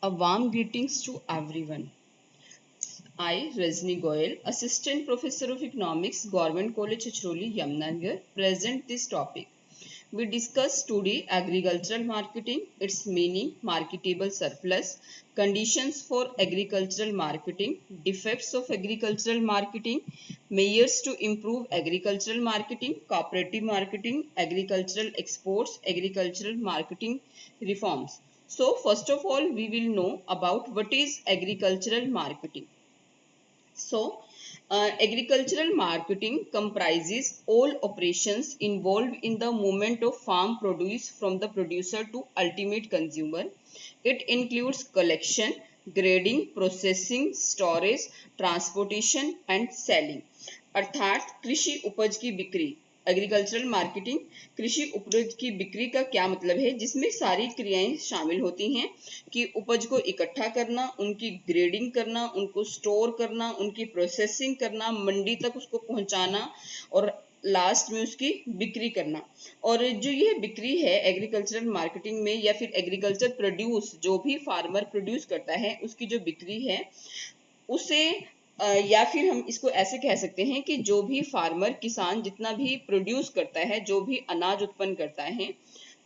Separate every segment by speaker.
Speaker 1: A warm greetings to everyone. I, Rajni Goyal, Assistant Professor of Economics, Government College Chichroli, Yamnagar, present this topic. We discuss today agricultural marketing, its meaning, marketable surplus, conditions for agricultural marketing, defects of agricultural marketing, measures to improve agricultural marketing, cooperative marketing, agricultural exports, agricultural marketing reforms. So, first of all, we will know about what is agricultural marketing. Agricultural marketing comprises all operations involved in the movement of farm produce from the producer to ultimate consumer. It includes collection, grading, processing, storage, transportation and selling. अर्थात कृषि उपज की बिक्री। Agricultural marketing कृषि उपज की बिक्री का क्या मतलब है, जिसमें सारी क्रियाएं शामिल होती हैं कि उपज को इकट्ठा करना, उनकी ग्रेडिंग करना, उनको स्टोर करना, उनकी प्रोसेसिंग करना, मंडी तक उसको पहुंचाना और लास्ट में उसकी बिक्री करना। और जो ये बिक्री है एग्रीकल्चरल मार्केटिंग में या फिर एग्रीकल्चर प्रोड्यूस जो भी फार्मर प्रोड्यूस करता है उसकी जो बिक्री है उसे या फिर हम इसको ऐसे कह सकते हैं कि जो भी फार्मर किसान जितना भी प्रोड्यूस करता है, जो भी अनाज उत्पन्न करता है,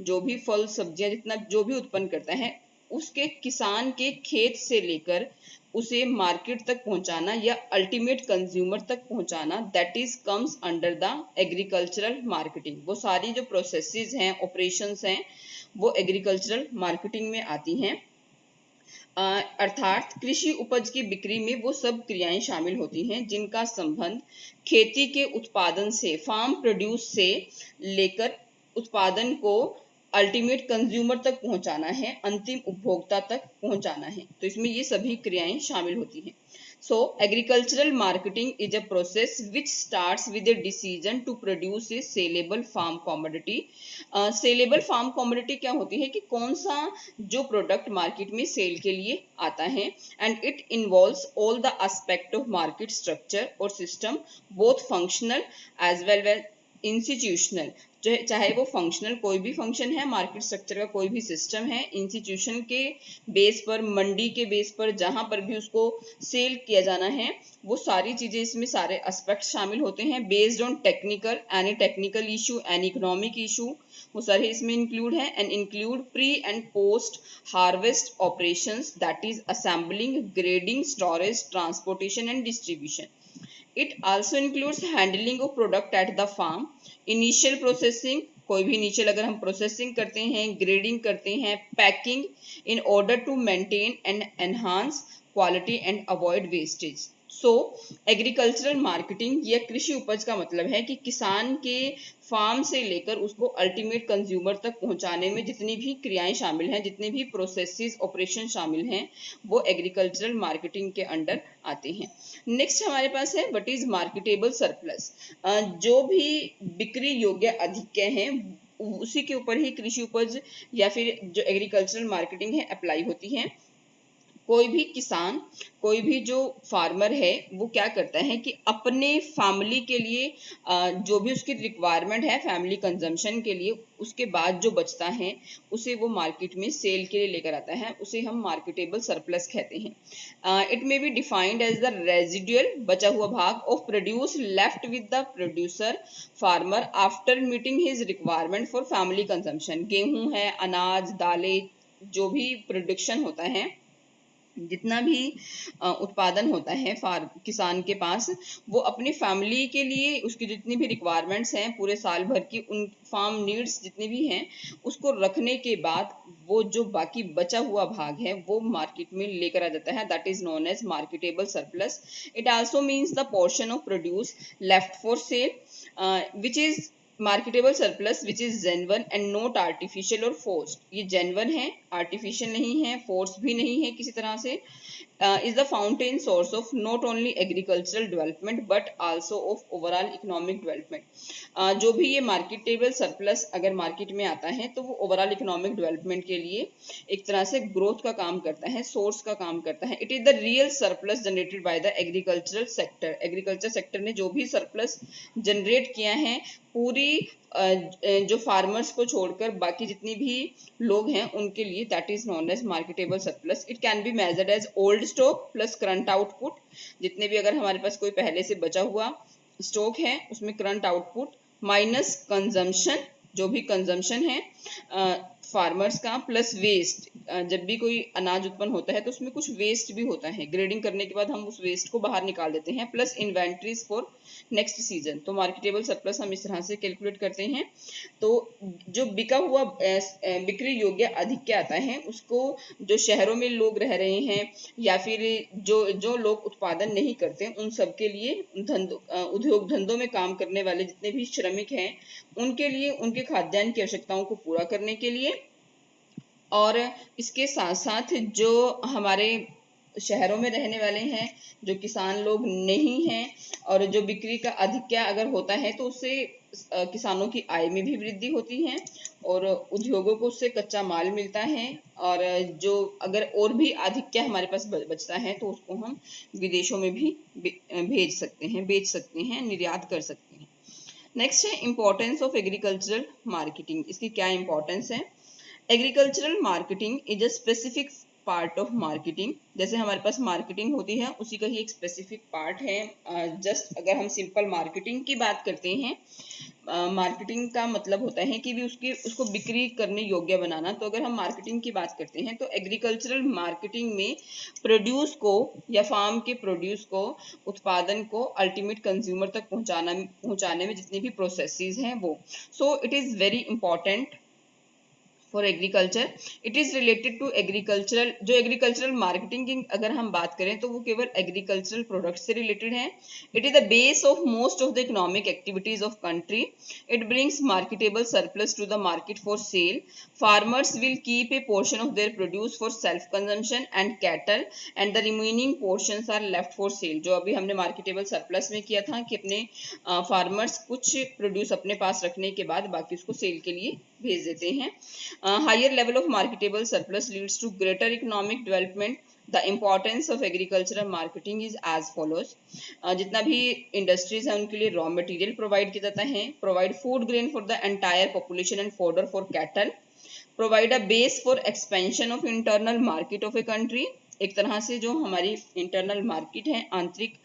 Speaker 1: जो भी फल सब्जियां जितना जो भी उत्पन्न करता है, उसके किसान के खेत से लेकर उसे मार्केट तक पहुंचाना या अल्टीमेट कंज्यूमर तक पहुंचाना, that is comes under the agricultural marketing. वो सारी जो प्रोसेसेस हैं, ऑपरेशंस हैं, वो एग्रीकल्चरल मार्केटिंग में आती हैं। अर्थात कृषि उपज की बिक्री में वो सब क्रियाएं शामिल होती हैं जिनका संबंध खेती के उत्पादन से, फार्म प्रोड्यूस से लेकर उत्पादन को अल्टीमेट कंज्यूमर तक पहुंचाना है, अंतिम उपभोक्ता तक पहुंचाना है। तो इसमें ये सभी क्रियाएं शामिल होती हैं। So, agricultural marketing is a process which starts with a decision to produce a saleable farm commodity. Saleable farm commodity क्या होती है कि कौन सा जो प्रोडक्ट मार्केट में सेल के लिए आता है, and it involves all the aspect of market structure और system, both functional as well as institutional. चाहे वो फंक्शनल कोई भी फंक्शन है, मार्केट स्ट्रक्चर का कोई भी सिस्टम है, इंस्टीट्यूशन के बेस पर, मंडी के बेस पर, जहां पर भी उसको सेल किया जाना है, वो सारी चीजें इसमें सारे एस्पेक्ट शामिल होते हैं। Based on technical, any technical issue, any economic issue, वो सारे इसमें इंक्लूड है। And include pre and post harvest operations, that is assembling, grading, storage, transportation and distribution. It also includes handling of product at the farm, initial processing, कोई भी initial अगर हम processing करते हैं, ग्रेडिंग करते हैं, packing in order to maintain and enhance quality and avoid wastage. So agricultural marketing या कृषि उपज का मतलब है कि किसान के फार्म से लेकर उसको अल्टीमेट कंज्यूमर तक पहुंचाने में जितनी भी क्रियाएं शामिल हैं, जितने भी प्रोसेसेस ऑपरेशन शामिल हैं, वो एग्रीकल्चरल मार्केटिंग के अंडर आते हैं। नेक्स्ट हमारे पास है व्हाट इज मार्केटेबल सरप्लस। जो भी बिक्री योग्य अधिक्य है उसी के ऊपर ही कृषि उपज या फिर जो एग्रीकल्चरल मार्केटिंग है अप्लाई होती है। कोई भी किसान, कोई भी जो फार्मर है, वो क्या करता है कि अपने फैमिली के लिए जो भी उसकी रिक्वायरमेंट है फैमिली कंजम्पशन के लिए, उसके बाद जो बचता है उसे वो मार्केट में सेल के लिए लेकर आता है, उसे हम मार्केटेबल सरप्लस कहते हैं। It may be defined as the residual, बचा हुआ भाग, of produce left with the producer farmer after meeting his requirement for family consumption. गेहूं है, अनाज, दालें, जो भी प्रोडक्शन होता है, जितना भी उत्पादन होता है किसान के पास, वो अपनी फैमिली के लिए उसकी जितनी भी रिक्वायरमेंट्स हैं पूरे साल भर की, उन फार्म नीड्स जितनी भी हैं, उसको रखने के बाद वो जो बाकी बचा हुआ भाग है वो मार्केट में लेकर आ जाता है, that is known as marketable surplus. It also means the portion of produce left for sale which is marketable surplus which is genuine and not artificial और फोर्स्ड। ये जेन्युइन है, आर्टिफिशियल नहीं है, फोर्स भी नहीं है किसी तरह से। is the fountain source of not only agricultural development but also of overall economic development। जो भी ये मार्केटेबल सरप्लस अगर मार्केट में आता है तो वो ओवरऑल इकोनॉमिक डेवलपमेंट के लिए एक तरह से ग्रोथ का काम करता है, सोर्स का काम करता है। It is the real surplus generated by the agricultural sector. Agriculture sector ने जो भी सरप्लस जनरेट किया है पूरी जो फार्मर्स को छोड़कर बाकी जितनी भी लोग हैं उनके लिए that is known as marketable surplus. It can be measured as old stock plus current output. जितने भी अगर हमारे पास कोई पहले से बचा हुआ स्टॉक है उसमें करंट आउटपुट माइनस कंजम्पशन, जो भी कंजम्पशन है फार्मर्स का, प्लस वेस्ट। जब भी कोई अनाज उत्पन्न होता है तो उसमें कुछ वेस्ट भी होता है, ग्रेडिंग करने के बाद हम उस वेस्ट को बाहर निकाल देते हैं, plus inventories for next season. तो मार्केटेबल सरप्लस हम इस तरह से कैलकुलेट करते हैं। तो जो बिका हुआ बिक्री योग्य अधिक्य आता है उसको जो शहरों में लोग रह रहे हैं या फिर जो जो लोग उत्पादन नहीं करते उन सबके लिए उद्योग धंधों में काम करने वाले जितने भी श्रमिक हैं उनके लिए उनके खाद्यान्न की आवश्यकताओं को पूरा करने के लिए, और इसके साथ साथ जो हमारे शहरों में रहने वाले हैं जो किसान लोग नहीं हैं और जो बिक्री का अधिक्य अगर होता है तो उससे किसानों की आय में भी वृद्धि होती है और उद्योगों को उससे कच्चा माल मिलता है, और जो अगर और भी अधिक्य हमारे पास बचता है तो उसको हम विदेशों में भी भेज सकते हैं, बेच सकते हैं, निर्यात कर सकते हैं। नेक्स्ट है इम्पोर्टेंस ऑफ एग्रीकल्चरल मार्केटिंग। इसकी क्या इम्पोर्टेंस है? Agricultural marketing is a specific part of marketing. जैसे हमारे पास मार्केटिंग होती है उसी का ही एक स्पेसिफिक पार्ट है। जस्ट अगर हम सिंपल मार्केटिंग की बात करते हैं, मार्केटिंग का मतलब होता है कि भी उसको बिक्री करने योग्य बनाना। तो अगर हम मार्केटिंग की बात करते हैं तो एग्रीकल्चरल मार्केटिंग में प्रोड्यूस को या फार्म के प्रोड्यूस को, उत्पादन को अल्टीमेट कंज्यूमर तक पहुंचाने में जितनी भी प्रोसेसेस हैं वो, so it is very important for agriculture. It is related to agricultural, जो एग्रीकल्चरल मार्केटिंग की अगर हम बात करें तो वो केवल एग्रीकल्चरल प्रोडक्ट से रिलेटेड है। It is the base of most of the economic activities of country. It brings marketable surplus to the market for sale. Farmers will keep a portion of their produce for self consumption and cattle and the remaining portions are left for sale. जो अभी हमने marketable surplus में किया था कि अपने farmers कुछ produce अपने पास रखने के बाद बाकी उसको सेल के लिए भेज देते हैं। Higher level of marketable surplus leads to greater economic development. The importance of agricultural marketing is as follows. जितना भी इंडस्ट्रीज है उनके लिए रॉ मटेरियल प्रोवाइड किया जाता है, provide food grain for the entire population and fodder for cattle, provide a base for expansion of internal market of a country. एक तरह से जो हमारी इंटरनल मार्केट है, आंतरिक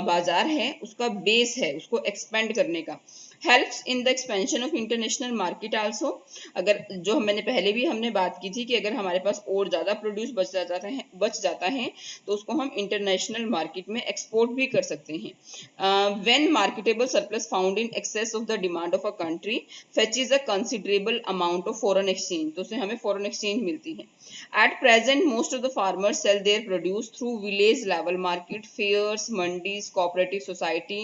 Speaker 1: बाजार है, उसका बेस है उसको एक्सपेंड करने का। Helps in the expansion of international market also. अगर जो मैंने पहले भी हमने बात की थी कि अगर हमारे पास और ज़्यादा प्रोड्यूस बच जाता है तो उसको हम इंटरनेशनल मार्केट में एक्सपोर्ट भी कर सकते हैं। When marketable surplus found in excess of the demand of a country fetches a considerable amount of foreign exchange, तो उससे हमें फॉरेन एक्सचेंज मिलती है। At present, most of the farmers sell their produce through village level market, fairs, mandis, cooperative society,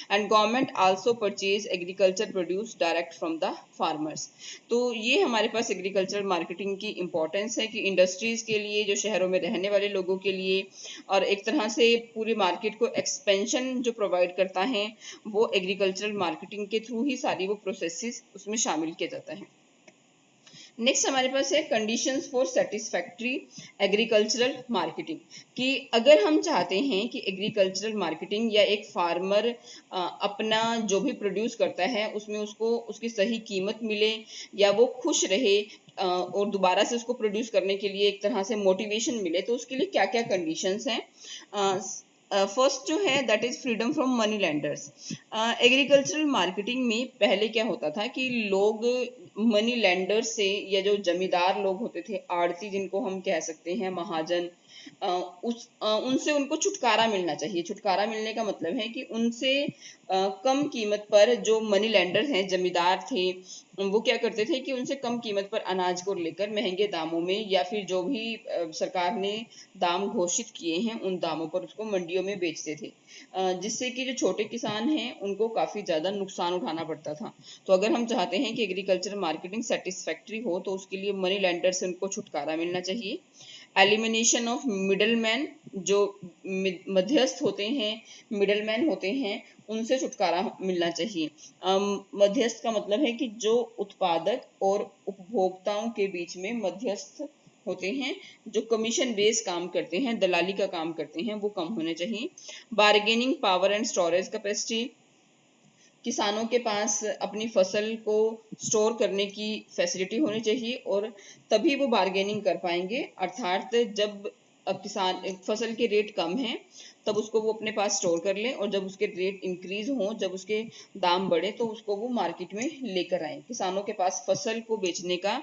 Speaker 1: and government also purchase agriculture produce direct from the farmers. तो ये हमारे पास agricultural marketing की importance है कि industries के लिए, जो शहरों में रहने वाले लोगों के लिए, और एक तरह से पूरी मार्केट को एक्सपेंशन जो प्रोवाइड करता है वो एग्रीकल्चरल मार्केटिंग के थ्रू ही सारी वो प्रोसेसेस उसमें शामिल किया जाता है। नेक्स्ट हमारे पास है conditions for satisfactory agricultural marketing, कि अगर हम चाहते हैं कि एग्रीकल्चरल मार्केटिंग या एक फार्मर अपना जो भी प्रोड्यूस करता है उसमें उसको उसकी सही कीमत मिले या वो खुश रहे और दोबारा से उसको प्रोड्यूस करने के लिए एक तरह से मोटिवेशन मिले, तो उसके लिए क्या क्या कंडीशंस हैं? फर्स्ट जो है that is freedom from money lenders. Agricultural marketing में पहले क्या होता था कि लोग मनी लेंडर से, या जो जमींदार लोग होते थे, आड़ती जिनको हम कह सकते हैं, महाजन, उनसे उनको छुटकारा मिलना चाहिए। छुटकारा मिलने का मतलब है कि उनसे कम कीमत पर, जो मनी लेंडर हैं, जमींदार थे, वो क्या करते थे कि उनसे कम कीमत पर अनाज को लेकर महंगे दामों में, या फिर जो भी सरकार ने दाम घोषित किए हैं उन दामों पर उसको मंडियों में बेचते थे, जिससे कि जो छोटे किसान हैं उनको काफी ज्यादा नुकसान उठाना पड़ता था। तो अगर हम चाहते हैं कि एग्रीकल्चर मार्केटिंग सेटिस्फैक्ट्री हो तो उसके लिए मनी लेंडर से उनको छुटकारा मिलना चाहिए। एलिमिनेशन ऑफ मिडल मैन, जो मध्यस्थ होते हैं, मिडल मैन होते हैं, उनसे छुटकारा मिलना चाहिए। मध्यस्थ का मतलब है कि जो उत्पादक और उपभोक्ताओं के बीच में मध्यस्थ होते हैं, जो कमीशन बेस काम करते हैं, दलाली का काम करते हैं, वो कम होने चाहिए। Bargaining power and storage capacity, किसानों के पास अपनी फसल को स्टोर करने की फैसिलिटी होनी चाहिए और तभी वो बार्गेनिंग कर पाएंगे। अर्थात जब किसान फसल के रेट कम हैं तब उसको वो अपने पास स्टोर कर लें, और जब उसके रेट इंक्रीज हों, जब उसके दाम बढ़े, तो उसको वो मार्केट में लेकर आए। किसानों के पास फसल को बेचने का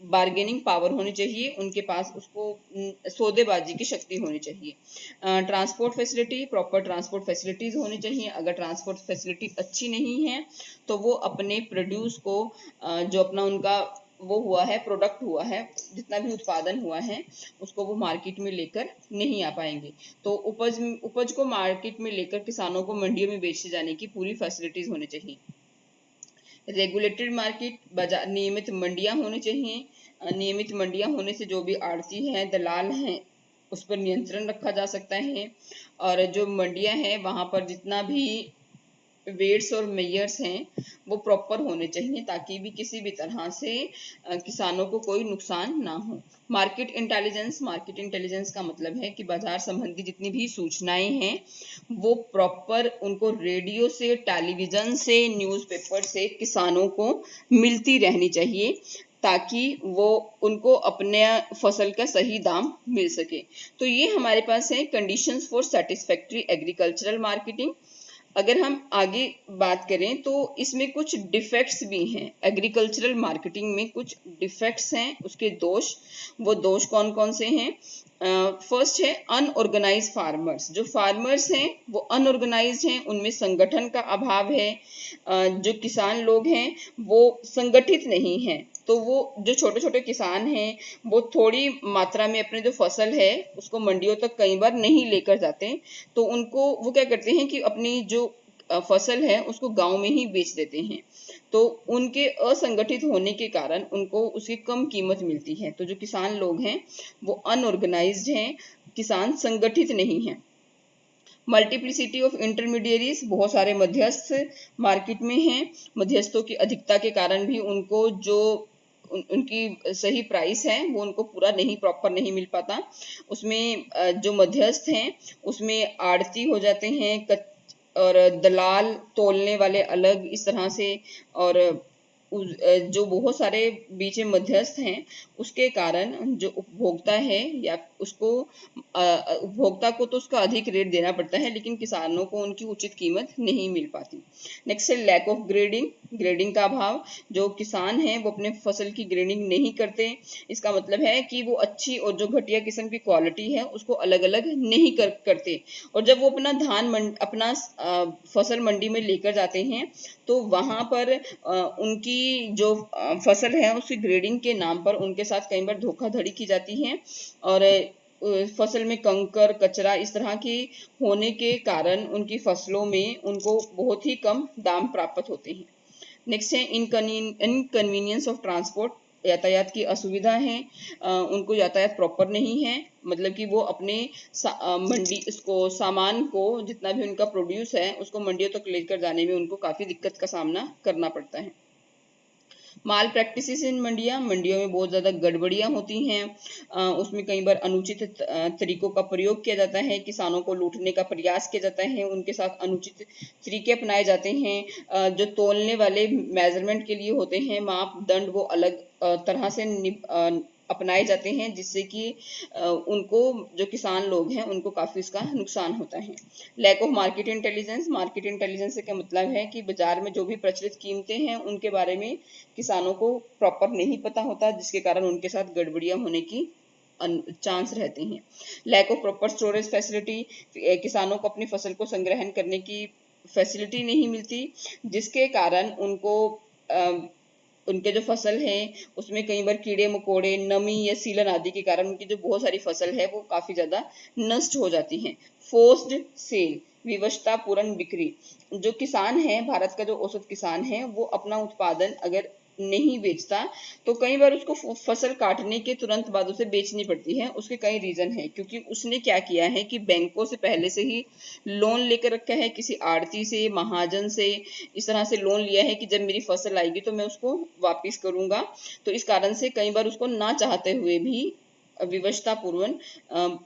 Speaker 1: बार्गेनिंग पावर होनी चाहिए, उनके पास उसको सौदेबाजी की शक्ति होनी चाहिए। Transport facility, proper transport facilities होनी चाहिए। अगर ट्रांसपोर्ट फैसिलिटी अच्छी नहीं है तो वो अपने प्रोड्यूस को जो अपना उनका वो हुआ है, प्रोडक्ट हुआ है, जितना भी उत्पादन हुआ है, उसको वो मार्केट में लेकर नहीं आ पाएंगे। तो उपज को मार्केट में लेकर किसानों को मंडियों में बेचे जाने की पूरी फैसिलिटीज होनी चाहिए। रेगुलेटेड मार्केट, बाजार, नियमित मंडियां होनी चाहिए। नियमित मंडियां होने से जो भी आड़ती हैं, दलाल हैं, उस पर नियंत्रण रखा जा सकता है। और जो मंडियां हैं वहां पर जितना भी वेट्स और मेयर्स हैं वो प्रॉपर होने चाहिए, ताकि भी किसी भी तरह से किसानों को कोई नुकसान ना हो। मार्केट इंटेलिजेंस का मतलब है कि बाजार संबंधी जितनी भी सूचनाएं हैं वो प्रॉपर उनको रेडियो से, टेलीविजन से, न्यूज़पेपर से किसानों को मिलती रहनी चाहिए, ताकि वो उनको अपने फसल का सही दाम मिल सके। तो ये हमारे पास है conditions for satisfactory agricultural marketing. अगर हम आगे बात करें तो इसमें कुछ डिफेक्ट्स भी हैं। एग्रीकल्चरल मार्केटिंग में कुछ डिफेक्ट्स हैं, उसके दोष। वो दोष कौन कौन से हैं? फर्स्ट है अनऑर्गेनाइज फार्मर्स। जो फार्मर्स हैं वो अनऑर्गेनाइज्ड हैं, उनमें संगठन का अभाव है। जो किसान लोग हैं वो संगठित नहीं हैं, तो वो जो छोटे छोटे किसान हैं वो थोड़ी मात्रा में अपने जो फसल है उसको मंडियों तक कई बार नहीं लेकर जाते। तो उनको वो क्या करते हैं कि अपनी जो फसल है उसको गांव में ही बेच देते हैं। तो उनके असंगठित होने के कारण उनको उसकी कम कीमत मिलती है। तो जो किसान लोग हैं वो अनऑर्गेनाइज्ड हैं, किसान संगठित नहीं हैं। मल्टीप्लिसिटी ऑफ इंटरमीडियरीज, बहुत सारे मध्यस्थ मार्केट में हैं। मध्यस्थों की अधिकता के कारण भी उनको जो उनकी सही प्राइस है वो उनको पूरा नहीं, प्रॉपर नहीं मिल पाता। उसमें जो मध्यस्थ हैं उसमें आड़ती हो जाते हैं, और दलाल, तोलने वाले अलग, इस तरह से। और जो बहुत सारे बीच में मध्यस्थ हैं उसके कारण जो उपभोक्ता है या उसको उपभोक्ता को तो उसका अधिक रेट देना पड़ता है, लेकिन किसानों को उनकी उचित कीमत नहीं मिल पाती। नेक्स्ट है लैक ऑफ ग्रेडिंग, ग्रेडिंग का अभाव। जो किसान हैं वो अपने फसल की ग्रेडिंग नहीं करते। इसका मतलब है कि वो अच्छी और जो घटिया किस्म की क्वालिटी है उसको अलग अलग नहीं करते। और जब वो अपना अपना फसल मंडी में लेकर जाते हैं तो वहां पर उनकी जो फसल है उसकी ग्रेडिंग के नाम पर उनके साथ कई बार धोखाधड़ी की जाती है, और फसल में कंकर, कचरा इस तरह की होने के कारण उनकी फसलों में उनको बहुत ही कम दाम प्राप्त होते हैं। नेक्स्ट है इनकन्वीनियंस ऑफ ट्रांसपोर्ट, यातायात की असुविधा है। उनको यातायात प्रॉपर नहीं है, मतलब कि वो अपने मंडी इसको सामान को, जितना भी उनका प्रोड्यूस है उसको मंडियों तक लेकर जाने में उनको काफ़ी दिक्कत का सामना करना पड़ता है। माल प्रैक्टिसेस इन मंडियों में बहुत ज़्यादा गड़बड़ियाँ होती हैं। उसमें कई बार अनुचित तरीकों का प्रयोग किया जाता है, किसानों को लूटने का प्रयास किया जाता है, उनके साथ अनुचित तरीके अपनाए जाते हैं। जो तोलने वाले मेजरमेंट के लिए होते हैं मापदंड वो अलग तरह से अपनाए जाते हैं, जिससे कि उनको, जो किसान लोग हैं उनको काफ़ी इसका नुकसान होता है। Lack of market intelligence, market intelligence से क्या मतलब है कि बाजार में जो भी प्रचलित कीमतें हैं उनके बारे में किसानों को प्रॉपर नहीं पता होता, जिसके कारण उनके साथ गड़बड़ियां होने की चांस रहते हैं। Lack of proper storage facility, किसानों को अपनी फसल को संग्रहण करने की फैसिलिटी नहीं मिलती, जिसके कारण उनको उनके जो फसल है उसमें कई बार कीड़े मकोड़े, नमी या सीलन आदि के कारण उनकी जो बहुत सारी फसल है वो काफी ज्यादा नष्ट हो जाती है। फोर्स्ड सेल, विवशता पूर्ण बिक्री। जो किसान है, भारत का जो औसत किसान है वो अपना उत्पादन अगर नहीं बेचता तो कई बार उसको फसल काटने के तुरंत बाद उसे बेचनी पड़ती है। उसके कई रीजन है, क्योंकि उसने क्या किया है कि बैंकों से पहले से ही लोन लेकर रखा है, किसी आड़ती से, महाजन से, इस तरह से लोन लिया है कि जब मेरी फसल आएगी तो मैं उसको वापिस करूंगा। तो इस कारण से कई बार उसको ना चाहते हुए भी विवशता पूर्वक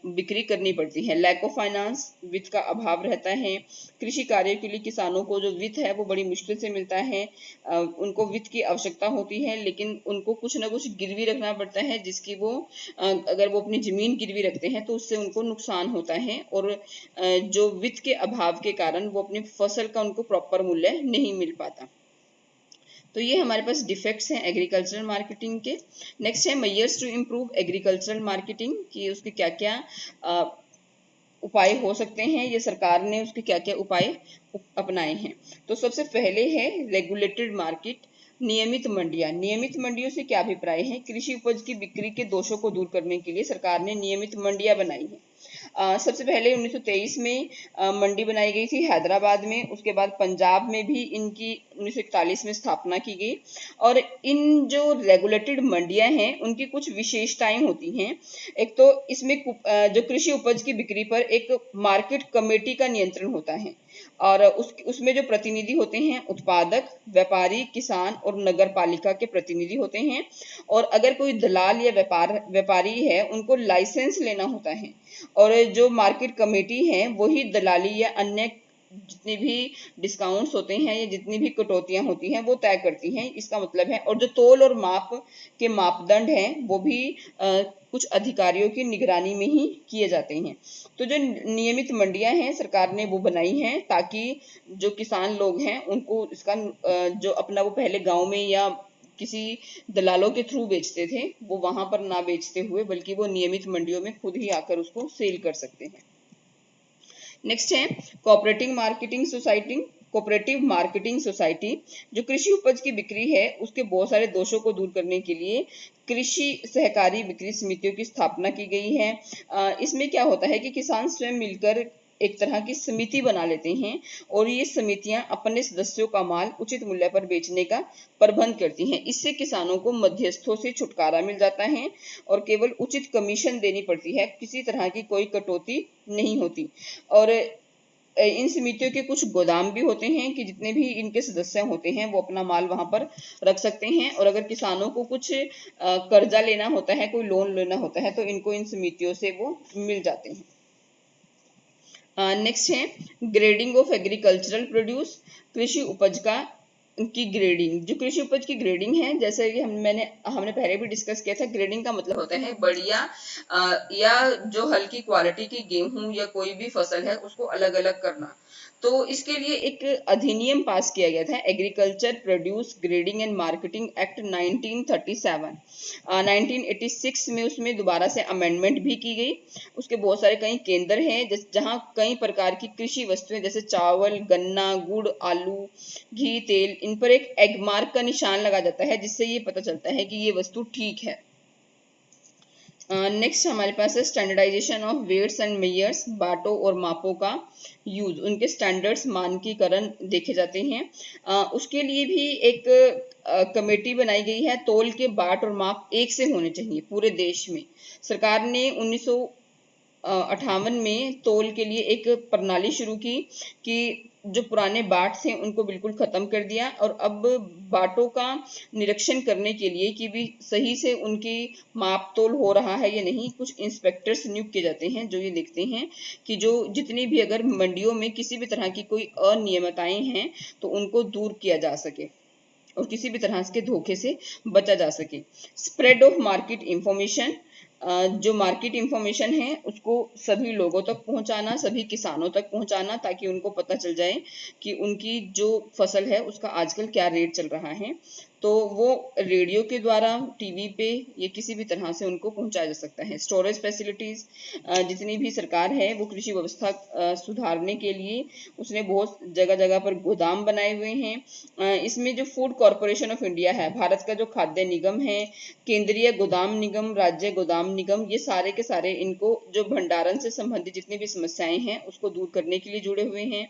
Speaker 1: बिक्री करनी पड़ती है। लैक ऑफ फाइनेंस, वित्त का अभाव रहता है। कृषि कार्य के लिए किसानों को जो वित्त है वो बड़ी मुश्किल से मिलता है। उनको वित्त की आवश्यकता होती है, लेकिन उनको कुछ ना कुछ गिरवी रखना पड़ता है, जिसकी वो अगर वो अपनी जमीन गिरवी रखते हैं तो उससे उनको नुकसान होता है, और जो वित्त के अभाव के कारण वो अपनी फसल का उनको प्रॉपर मूल्य नहीं मिल पाता। तो ये हमारे पास डिफेक्ट्स हैं एग्रीकल्चरल मार्केटिंग के। नेक्स्ट है measures to improve agricultural marketing, कि उसके क्या क्या उपाय हो सकते हैं, ये सरकार ने उसके क्या क्या उपाय अपनाए हैं। तो सबसे पहले है रेगुलेटेड मार्केट, नियमित मंडियां। नियमित मंडियों से क्या अभिप्राय है? कृषि उपज की बिक्री के दोषों को दूर करने के लिए सरकार ने नियमित मंडियां बनाई है। सबसे पहले 1923 में मंडी बनाई गई थी हैदराबाद में, उसके बाद पंजाब में भी इनकी 1941 में स्थापना की गई। और इन जो रेगुलेटेड मंडियां हैं उनकी कुछ विशेषताएं होती हैं। एक तो इसमें जो कृषि उपज की बिक्री पर एक मार्केट कमेटी का नियंत्रण होता है, और उसमें जो प्रतिनिधि होते हैं उत्पादक, व्यापारी, किसान और नगर पालिका के प्रतिनिधि होते हैं। और अगर कोई दलाल या व्यापारी है उनको लाइसेंस लेना होता है, और जो मार्केट कमेटी है वही दलाली या अन्य जितने भी डिस्काउंट्स होते हैं या जितनी भी कटौतियां होती हैं वो तय करती हैं, इसका मतलब है। और जो तोल और माप के मापदंड हैं वो भी कुछ अधिकारियों की निगरानी में ही किए जाते हैं। तो जो नियमित मंडियां हैं सरकार ने वो बनाई हैं, ताकि जो किसान लोग हैं उनको इसका जो अपना वो पहले गांव में या किसी दलालों के थ्रू बेचते थे वो वहां पर ना बेचते हुए, बल्कि वो नियमित मंडियों में खुद ही आकर उसको सेल कर सकते हैं। नेक्स्ट है कोऑपरेटिव मार्केटिंग सोसाइटी। जो कृषि उपज की बिक्री है उसके बहुत सारे दोषों को दूर करने के लिए कृषि सहकारी बिक्री समितियों की स्थापना की गई है। इसमें क्या होता है कि किसान स्वयं मिलकर एक तरह की समिति बना लेते हैं, और ये समितियां अपने सदस्यों का माल उचित मूल्य पर बेचने का प्रबंध करती हैं। इससे किसानों को मध्यस्थों से छुटकारा मिल जाता है और केवल उचित कमीशन देनी पड़ती है, किसी तरह की कोई कटौती नहीं होती। और इन समितियों के कुछ गोदाम भी होते हैं कि जितने भी इनके सदस्य होते हैं वो अपना माल वहां पर रख सकते हैं, और अगर किसानों को कुछ कर्जा लेना होता है, कोई लोन लेना होता है, तो इनको इन समितियों से वो मिल जाते हैं। नेक्स्ट है ग्रेडिंग ऑफ एग्रीकल्चरल प्रोड्यूस, कृषि उपज का की ग्रेडिंग। जो कृषि उपज की ग्रेडिंग है, जैसे कि हमने पहले भी डिस्कस किया था, ग्रेडिंग का मतलब होता है बढ़िया या जो हल्की क्वालिटी की गेहूं या कोई भी फसल है उसको अलग अलग करना। तो इसके लिए एक अधिनियम पास किया गया था, agriculture produce grading and marketing act 1937। 1986 में उसमें दोबारा से अमेंडमेंट भी की गई। उसके बहुत सारे कई केंद्र हैं जहां कई प्रकार की कृषि वस्तुएं जैसे चावल, गन्ना, गुड़, आलू, घी, तेल, इन पर एक एग मार्क का निशान लगा जाता है, जिससे ये पता चलता है कि ये वस्तु ठीक है। नेक्स्ट हमारे पास है standardisation of weights and measures, बाटों और मापों का यूज, उनके स्टैंडर्ड्स मानकीकरण देखे जाते हैं। उसके लिए भी एक कमेटी बनाई गई है। तोल के बाट और माप एक से होने चाहिए पूरे देश में। सरकार ने 1958 में तोल के लिए एक प्रणाली शुरू की कि जो पुराने बाट थे उनको बिल्कुल खत्म कर दिया, और अब बाटों का निरीक्षण करने के लिए कि भी सही से उनकी माप तोल हो रहा है या नहीं, कुछ इंस्पेक्टर्स नियुक्त किए जाते हैं जो ये देखते हैं कि जो जितनी भी अगर मंडियों में किसी भी तरह की कोई अनियमितताएं हैं तो उनको दूर किया जा सके और किसी भी तरह के धोखे से बचा जा सके। स्प्रेड ऑफ मार्केट इंफॉर्मेशन, जो मार्केट इंफॉर्मेशन है उसको सभी लोगों तक पहुंचाना, सभी किसानों तक पहुंचाना, ताकि उनको पता चल जाए कि उनकी जो फसल है उसका आजकल क्या रेट चल रहा है। तो वो रेडियो के द्वारा, टीवी पे, ये किसी भी तरह से उनको पहुंचाया जा सकता है। स्टोरेज फैसिलिटीज, जितनी भी सरकार है वो कृषि व्यवस्था सुधारने के लिए उसने बहुत जगह जगह पर गोदाम बनाए हुए हैं। इसमें जो फूड कॉरपोरेशन ऑफ इंडिया है, भारत का जो खाद्य निगम है, केंद्रीय गोदाम निगम, राज्य गोदाम निगम, ये सारे के सारे इनको जो भंडारण से संबंधित जितनी भी समस्याएं हैं उसको दूर करने के लिए जुड़े हुए हैं।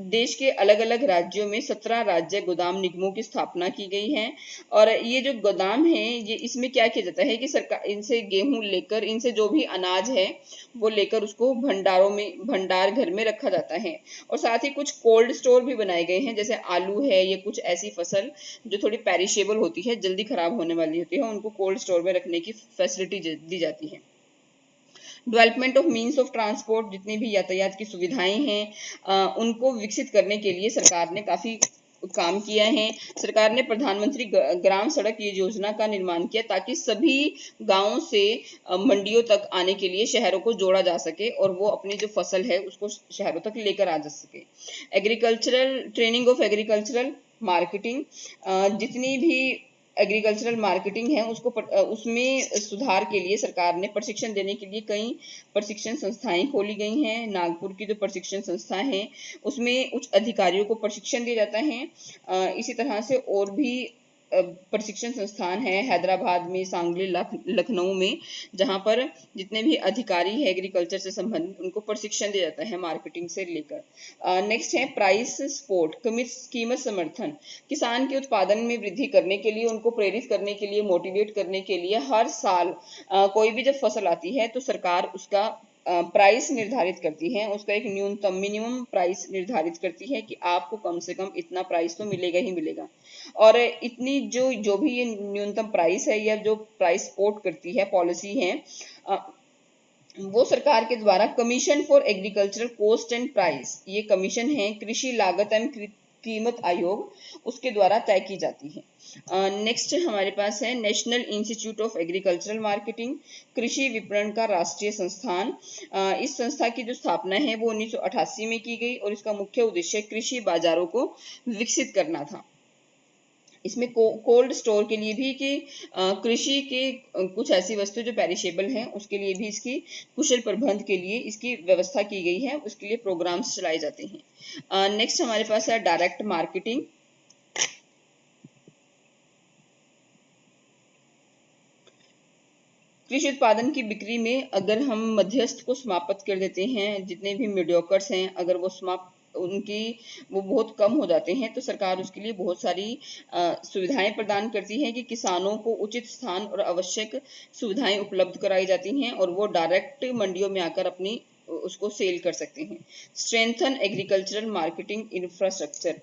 Speaker 1: देश के अलग अलग राज्यों में 17 राज्य गोदाम निगमों की स्थापना की गई है। और ये जो गोदाम है ये इसमें क्या किया जाता है कि सरकार इनसे गेहूं लेकर, इनसे जो भी अनाज है वो लेकर उसको भंडार घर में रखा जाता है। और साथ ही कुछ कोल्ड स्टोर भी बनाए गए हैं, जैसे आलू है या कुछ ऐसी फसल जो थोड़ी पेरिशेबल होती है, जल्दी खराब होने वाली होती है, उनको कोल्ड स्टोर में रखने की फैसिलिटी फैसिलिटी दी जाती है। Development of means of transport, जितनी भी यातायात की सुविधाएं हैं उनको विकसित करने के लिए सरकार ने काफ़ी काम किया है। सरकार ने प्रधानमंत्री ग्राम सड़क योजना का निर्माण किया ताकि सभी गांवों से मंडियों तक आने के लिए शहरों को जोड़ा जा सके और वो अपनी जो फसल है उसको शहरों तक लेकर आ जा सके। Agricultural training of agricultural marketing, जितनी भी एग्रीकल्चरल मार्केटिंग है उसमें सुधार के लिए सरकार ने प्रशिक्षण देने के लिए कई प्रशिक्षण संस्थाएं खोली गई हैं। नागपुर की जो प्रशिक्षण संस्था है उसमें उच्च अधिकारियों को प्रशिक्षण दिया जाता है। इसी तरह से और भी प्रशिक्षण संस्थान है हैदराबाद में, सांगली, लखनऊ में, जहां पर जितने भी अधिकारी है एग्रीकल्चर से संबंधित उनको प्रशिक्षण दिया जाता है मार्केटिंग से लेकर। नेक्स्ट है प्राइस सपोर्ट, कीमत समर्थन। किसान के उत्पादन में वृद्धि करने के लिए, उनको प्रेरित करने के लिए, मोटिवेट करने के लिए हर साल कोई भी जब फसल आती है तो सरकार उसका प्राइस निर्धारित करती है, उसका एक न्यूनतम मिनिमम प्राइस निर्धारित करती है कि आपको कम से कम इतना प्राइस तो मिलेगा ही मिलेगा। और इतनी जो भी ये न्यूनतम प्राइस है या जो प्राइस सपोर्ट करती है पॉलिसी है वो सरकार के द्वारा commission for agricultural cost and price, ये कमीशन है कृषि लागत एवं कीमत आयोग, उसके द्वारा तय की जाती है। नेक्स्ट हमारे पास है national institute of agricultural marketing, कृषि विपणन का राष्ट्रीय संस्थान। इस संस्था की जो स्थापना है वो 1988 में की गई और इसका मुख्य उद्देश्य कृषि बाजारों को विकसित करना था। इसमें कोल्ड स्टोर के लिए भी कि कृषि के कुछ ऐसी वस्तु जो पेरिशेबल हैं उसके लिए भी इसकी कुशल प्रबंध के लिए इसकी व्यवस्था की गई है, उसके लिए प्रोग्राम्स चलाए जाते हैं। नेक्स्ट हमारे पास है डायरेक्ट मार्केटिंग। कृषि उत्पादन की बिक्री में अगर हम मध्यस्थ को समाप्त कर देते हैं, जितने भी मीडियोकर्स हैं अगर वो वो बहुत कम हो जाते हैं तो सरकार उसके लिए बहुत सारी सुविधाएं प्रदान करती है कि किसानों को उचित स्थान और आवश्यक सुविधाएं उपलब्ध कराई जाती हैं और वो डायरेक्ट मंडियों में आकर अपनी उसको सेल कर सकते हैं। स्ट्रेंथन एग्रीकल्चरल मार्केटिंग इंफ्रास्ट्रक्चर,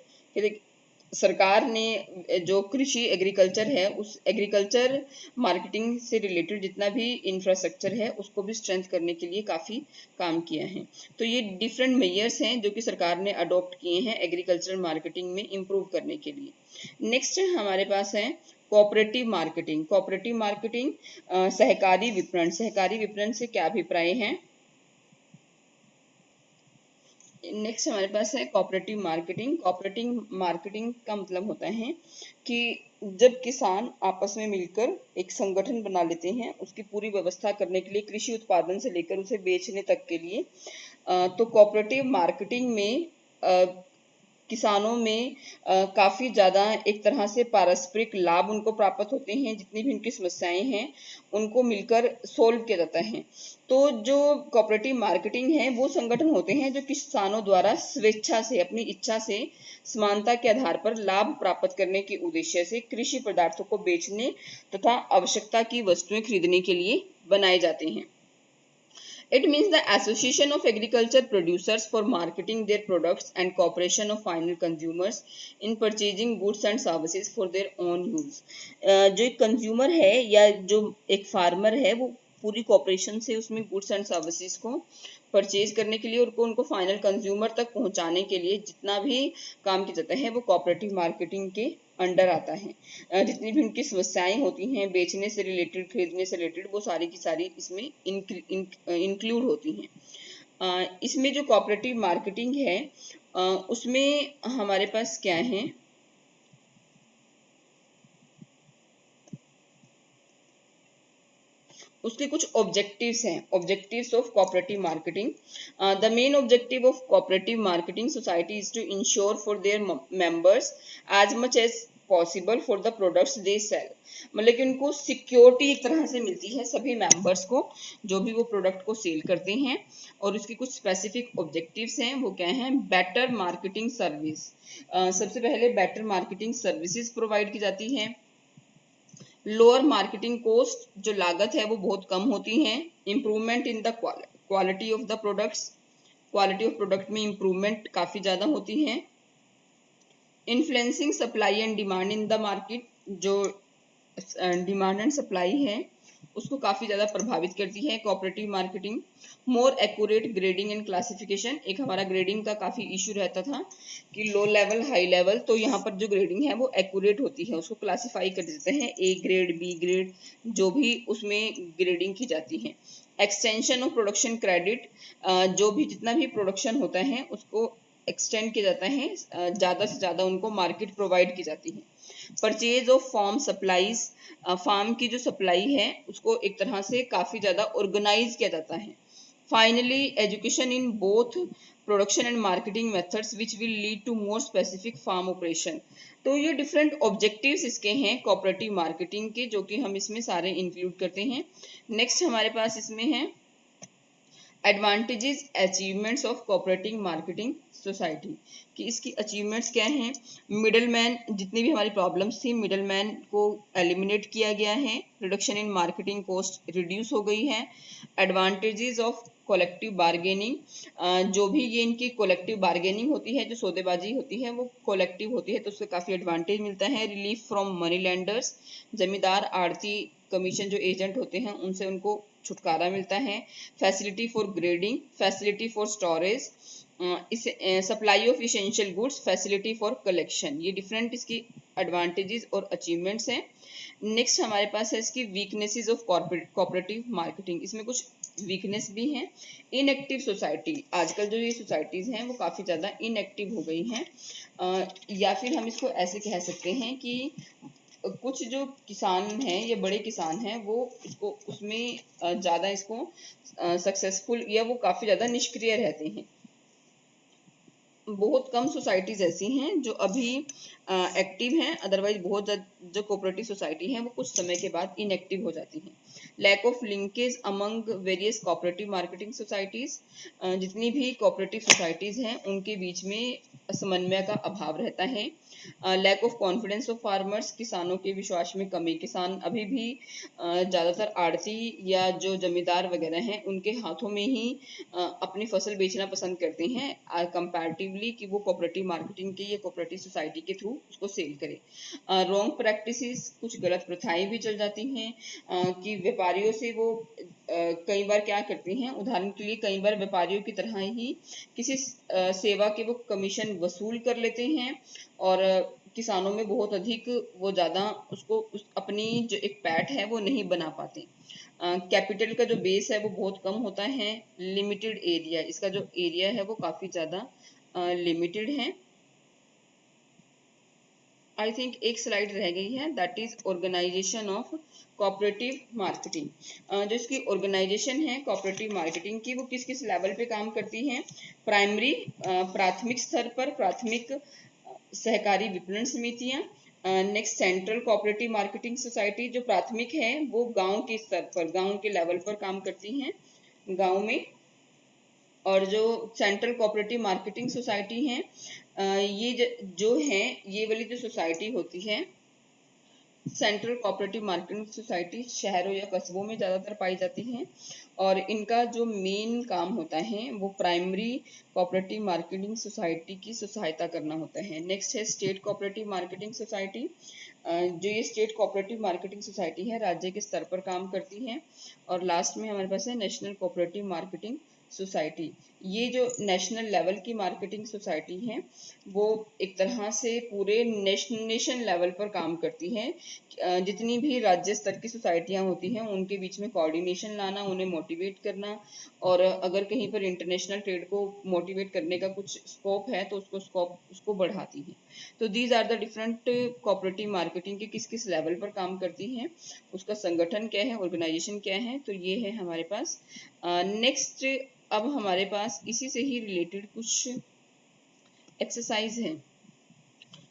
Speaker 1: सरकार ने जो कृषि एग्रीकल्चर है उस एग्रीकल्चर मार्केटिंग से रिलेटेड जितना भी इंफ्रास्ट्रक्चर है उसको भी स्ट्रेंथ करने के लिए काफ़ी काम किया है। तो ये डिफरेंट मेजर्स हैं जो कि सरकार ने अडॉप्ट किए हैं एग्रीकल्चरल मार्केटिंग में इम्प्रूव करने के लिए। नेक्स्ट हमारे पास है कोऑपरेटिव मार्केटिंग। कोऑपरेटिव मार्केटिंग सहकारी विपणन, सहकारी विपणन से क्या अभिप्राय है। नेक्स्ट हमारे पास है कोऑपरेटिव मार्केटिंग। कोऑपरेटिव मार्केटिंग का मतलब होता है कि जब किसान आपस में मिलकर एक संगठन बना लेते हैं उसकी पूरी व्यवस्था करने के लिए, कृषि उत्पादन से लेकर उसे बेचने तक के लिए, तो कोऑपरेटिव मार्केटिंग में किसानों में काफ़ी ज़्यादा एक तरह से पारस्परिक लाभ उनको प्राप्त होते हैं, जितनी भी उनकी समस्याएं हैं उनको मिलकर सोल्व किया जाता है। तो जो कोऑपरेटिव मार्केटिंग है वो संगठन होते हैं जो किसानों द्वारा स्वेच्छा से, अपनी इच्छा से, समानता के आधार पर लाभ प्राप्त करने के उद्देश्य से कृषि पदार्थों को बेचने तथा आवश्यकता की वस्तुएं खरीदने के लिए बनाए जाते हैं। It means the association of agriculture producers for marketing their products and cooperation of final consumers in purchasing goods and services for their own use. जो एक कंज्यूमर है या जो एक फार्मर है वो पूरी कॉपरेशन से उसमें गुड्स एंड सर्विसेज को परचेज करने के लिए और उनको फाइनल कंज्यूमर तक पहुंचाने के लिए जितना भी काम किया जाता है वो कोऑपरेटिव मार्केटिंग के अंडर आता है। जितनी भी उनकी समस्याएं होती हैं बेचने से रिलेटेड, खरीदने से रिलेटेड, वो सारी की सारी इसमें इंक्लूड होती हैं। इसमें जो कोऑपरेटिव मार्केटिंग है उसमें हमारे पास क्या है, उसके कुछ ऑब्जेक्टिव्स हैं। Objectives of cooperative marketing, the main objective of cooperative marketing society is to ensure for their members as much as possible for the products they sell. मतलब कि उनको सिक्योरिटी एक तरह से मिलती है सभी मेंबर्स को जो भी वो प्रोडक्ट को सेल करते हैं। और उसके कुछ स्पेसिफिक ऑब्जेक्टिव्स हैं, वो क्या हैं। बेटर मार्केटिंग सर्विस, सबसे पहले बेटर मार्केटिंग सर्विसेज प्रोवाइड की जाती हैं। लोअर मार्केटिंग कॉस्ट, जो लागत है वो बहुत कम होती है। Improvement in the quality of the products, quality of product में इम्प्रूवमेंट काफ़ी ज़्यादा होती है। Influencing supply and demand in the market, जो डिमांड एंड सप्लाई है उसको काफ़ी ज़्यादा प्रभावित करती है cooperative marketing. More accurate grading and classification, एक हमारा ग्रेडिंग का काफ़ी इशू रहता था कि लो लेवल हाई लेवल, तो यहाँ पर जो ग्रेडिंग है वो एक्यूरेट होती है, उसको क्लासिफाई कर देते हैं ए ग्रेड बी ग्रेड, जो भी उसमें ग्रेडिंग की जाती है। एक्सटेंशन ऑफ प्रोडक्शन क्रेडिट, जो भी जितना भी प्रोडक्शन होता है उसको एक्सटेंड किया जाता है, ज़्यादा से ज़्यादा उनको मार्केट प्रोवाइड की जाती है। Purchase of farm supplies, farm की जो सप्लाई है उसको एक तरह से काफ़ी ज़्यादा ऑर्गेनाइज किया जाता है। Finally education in both production and marketing methods which will lead to more specific farm operation. तो ये डिफरेंट ऑब्जेक्टिव्स इसके हैं कोऑपरेटिव मार्केटिंग के, जो कि हम इसमें सारे इंक्लूड करते हैं। नेक्स्ट हमारे पास इसमें है advantages achievements of cooperative marketing society, कि इसकी अचीवमेंट्स क्या हैं। मिडल मैन, जितनी भी हमारी प्रॉब्लम्स थी मिडल मैन को एलिमिनेट किया गया है, reduction in marketing cost reduce हो गई है। एडवांटेजेस ऑफ कलेक्टिव बार्गेनिंग, जो भी ये इनकी कलेक्टिव बार्गेनिंग होती है, जो सौदेबाजी होती है वो कलेक्टिव होती है, तो उससे काफ़ी एडवांटेज मिलता है। रिलीफ फ्रॉम मनी लेंडर्स, जमींदार आड़ती कमीशन जो एजेंट होते हैं उनसे उनको छुटकारा मिलता है। Facility for grading, facility for storage, supply of essential goods, facility for collection, ये डिफरेंट इसकी एडवांटेजेस और अचीवमेंट्स हैं। नेक्स्ट हमारे पास है इसकी वीकनेसेस ऑफ कोऑपरेटिव मार्केटिंग, इसमें कुछ वीकनेस भी हैं। इनएक्टिव सोसाइटी, आजकल जो ये सोसाइटीज़ हैं वो काफ़ी ज़्यादा इनएक्टिव हो गई हैं, या फिर हम इसको ऐसे कह सकते हैं कि कुछ जो किसान हैं या बड़े किसान हैं वो इसको उसमें ज़्यादा इसको सक्सेसफुल या वो काफ़ी ज़्यादा निष्क्रिय रहते हैं। बहुत कम सोसाइटीज़ ऐसी हैं जो अभी एक्टिव हैं, अदरवाइज बहुत जो कोऑपरेटिव सोसाइटी हैं वो कुछ समय के बाद इनएक्टिव हो जाती हैं। Lack of linkage among various cooperative marketing societies, जितनी भी कोऑपरेटिव सोसाइटीज़ हैं उनके बीच में समन्वय का अभाव रहता है। Lack of confidence of farmers, किसानों के विश्वास में कमी, किसान अभी भी ज़्यादातर आड़ती या जो जमींदार वगैरह हैं उनके हाथों में ही अपनी फसल बेचना पसंद करते हैं कंपैरेटिवली कि वो कोऑपरेटिव मार्केटिंग के या कोऑपरेटिव सोसाइटी के थ्रू उसको सेल करें। रॉन्ग प्रैक्टिसेस, कुछ गलत प्रथाएं भी चल जाती हैं, कि व्यापारियों से वो कई बार क्या करते हैं, उदाहरण के लिए कई बार व्यापारियों की तरह ही किसी सेवा के वो कमीशन वसूल कर लेते हैं और किसानों में बहुत अधिक वो ज़्यादा उसको अपनी जो एक पैठ है वो नहीं बना पाते। कैपिटल का जो बेस है वो बहुत कम होता है। लिमिटेड एरिया, इसका जो एरिया है वो काफ़ी ज़्यादा लिमिटेड है। आई थिंक एक स्लाइड रह गई है, that is organization of cooperative marketing. जो इसकी ऑर्गेनाइजेशन है कोऑपरेटिव मार्केटिंग की वो किस किस लेवल पे काम करती है। प्राइमरी, प्राथमिक स्तर पर प्राथमिक सहकारी विपणन समितियां। Next central cooperative marketing society, जो प्राथमिक है वो गांव के स्तर पर, गांव के लेवल पर काम करती हैं गांव में। और जो सेंट्रल कोऑपरेटिव मार्केटिंग सोसाइटी हैं, ये जो है ये वाली जो सोसाइटी होती है सेंट्रल कोऑपरेटिव मार्केटिंग सोसाइटी शहरों या कस्बों में ज़्यादातर पाई जाती हैं और इनका जो मेन काम होता है वो प्राइमरी कोऑपरेटिव मार्केटिंग सोसाइटी की सहायता करना होता है। नेक्स्ट है स्टेट कोऑपरेटिव मार्केटिंग सोसाइटी, जो ये स्टेट कोऑपरेटिव मार्केटिंग सोसाइटी है राज्य के स्तर पर काम करती है। और लास्ट में हमारे पास है नेशनल कोऑपरेटिव मार्केटिंग सोसाइटी, ये जो नेशनल लेवल की मार्केटिंग सोसाइटी है वो एक तरह से पूरे नेशन लेवल पर काम करती है। जितनी भी राज्य स्तर की सोसाइटियां होती हैं उनके बीच में कोऑर्डिनेशन लाना, उन्हें मोटिवेट करना, और अगर कहीं पर इंटरनेशनल ट्रेड को मोटिवेट करने का कुछ स्कोप है तो उसको बढ़ाती है। तो these are the different cooperative marketing के किस किस लेवल पर काम करती हैं, उसका संगठन क्या है, ऑर्गेनाइजेशन क्या है, तो ये है हमारे पास। नेक्स्ट अब हमारे पास इसी से ही रिलेटेड कुछ एक्सरसाइज है,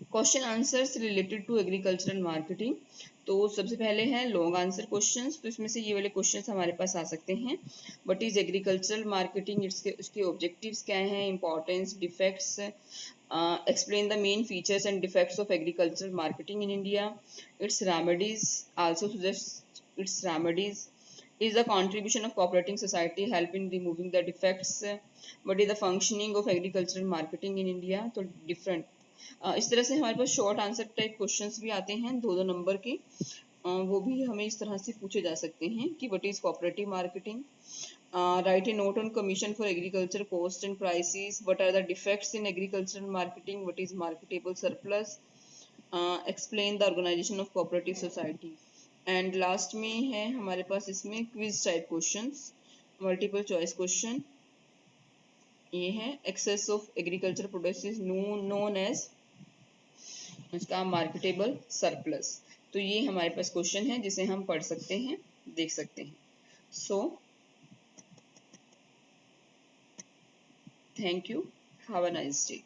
Speaker 1: question answers related to agricultural marketing. तो सबसे पहले हैं लॉन्ग आंसर क्वेश्चंस, तो इसमें से ये वाले क्वेश्चंस हमारे पास आ सकते हैं। व्हाट इज एग्रीकल्चरल मार्केटिंग, उसके ऑब्जेक्टिव्स क्या हैं, importance, defects, explain the main features and defects of agricultural marketing in India, its remedies, also suggest its remedies, is the contribution of cooperating society help in removing the defects, what is the functioning of agricultural marketing in India। तो different इस तरह से हमारे पास short answer type questions भी आते हैं 2-2 number के। वो भी हमें इस तरह से पूछे जा सकते हैं कि what is cooperative marketing, write a note on commission for agriculture cost and prices, what are the defects in agricultural marketing, what is marketable surplus, explain the organization of cooperative society। And last में है हमारे पास इसमें quiz type questions, multiple choice question. ये है excess of agriculture produce known as, इसका marketable surplus. तो ये हमारे पास क्वेश्चन है जिसे हम पढ़ सकते हैं, देख सकते हैं। So thank you, have a nice day.